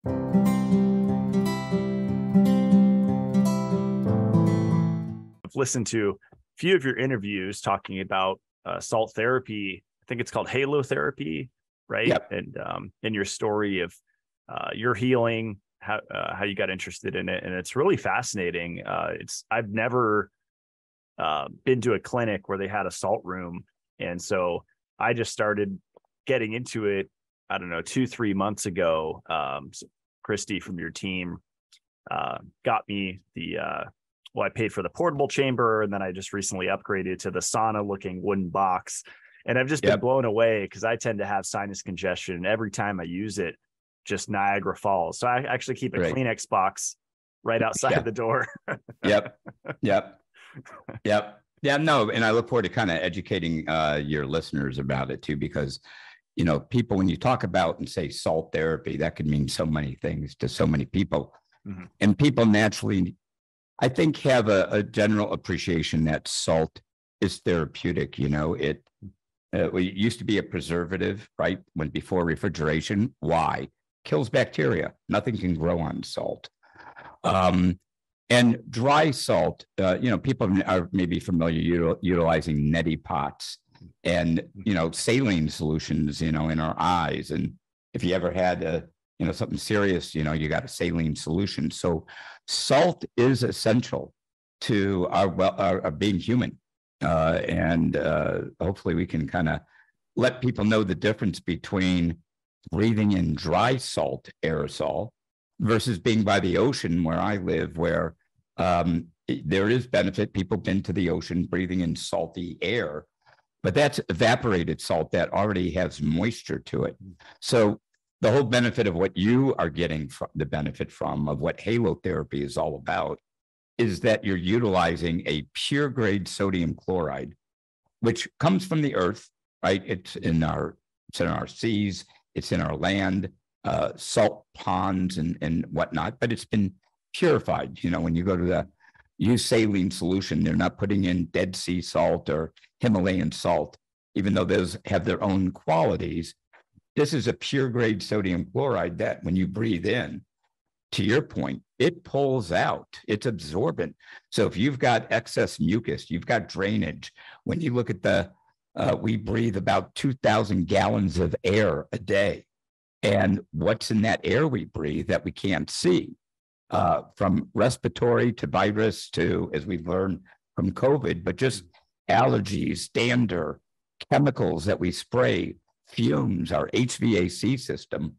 I've listened to a few of your interviews talking about salt therapy. I think it's called halotherapy, right? Yep. And your story of your healing, how you got interested in it, and it's really fascinating. I've never been to a clinic where they had a salt room, and so I just started getting into it. I don't know, 2-3 months ago. So Christy from your team got me I paid for the portable chamber, and then I just recently upgraded to the sauna looking wooden box. And I've just been blown away because I tend to have sinus congestion. And every time I use it, just Niagara Falls. So I actually keep a Kleenex box right outside the door. Yep. Yeah, no. And I look forward to kind of educating your listeners about it too, because, you know, people, when you talk about and say salt therapy, that could mean so many things to so many people. Mm-hmm. And people naturally, I think, have a general appreciation that salt is therapeutic. You know, it used to be a preservative, right? When before refrigeration. Why? Kills bacteria. Nothing can grow on salt. And dry salt, you know, people are maybe familiar utilizing neti pots and, you know, saline solutions, you know, in our eyes. And if you ever had you know, something serious, you know, you got a saline solution. So salt is essential to our being human. And hopefully we can kind of let people know the difference between breathing in dry salt aerosol versus being by the ocean where I live, where there is benefit. People been to the ocean breathing in salty air, but that's evaporated salt that already has moisture to it. So the whole benefit of what you are getting the benefit from, of what halotherapy is all about, is that you're utilizing a pure grade sodium chloride, which comes from the earth, right? It's in our seas, it's in our land, salt ponds and whatnot, but it's been purified. You know, when you go to use saline solution, they're not putting in Dead Sea salt or Himalayan salt, even though those have their own qualities. This is a pure grade sodium chloride that when you breathe in, to your point, it pulls out. It's absorbent. So if you've got excess mucus, you've got drainage. When you look at we breathe about 2,000 gallons of air a day. And what's in that air we breathe that we can't see, from respiratory to virus to, as we've learned from COVID, but just allergies, dander, chemicals that we spray, fumes, our HVAC system,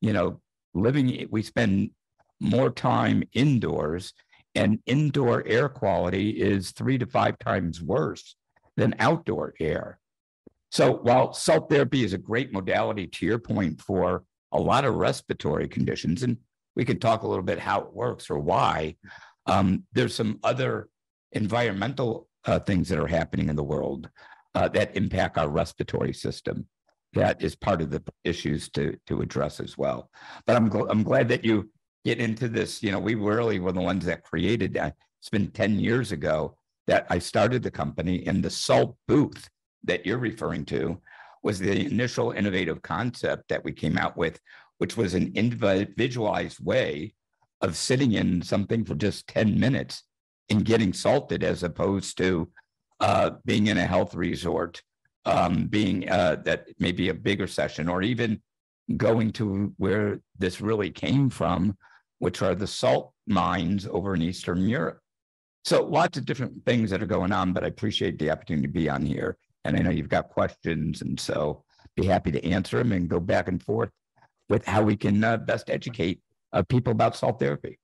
you know, we spend more time indoors, and indoor air quality is 3 to 5 times worse than outdoor air. So while salt therapy is a great modality, to your point, for a lot of respiratory conditions, and we can talk a little bit how it works or why, there's some other environmental things that are happening in the world that impact our respiratory system. That is part of the issues to address as well. But I'm glad that you get into this. You know, we really were the ones that created that. It's been 10 years ago that I started the company, and the salt booth that you're referring to was the initial innovative concept that we came out with, which was an individualized way of sitting in something for just 10 minutes and getting salted, as opposed to being in a health resort, being that maybe a bigger session, or even going to where this really came from, which are the salt mines over in Eastern Europe. So lots of different things that are going on, but I appreciate the opportunity to be on here. And I know you've got questions, and so be happy to answer them and go back and forth with how we can best educate people about salt therapy.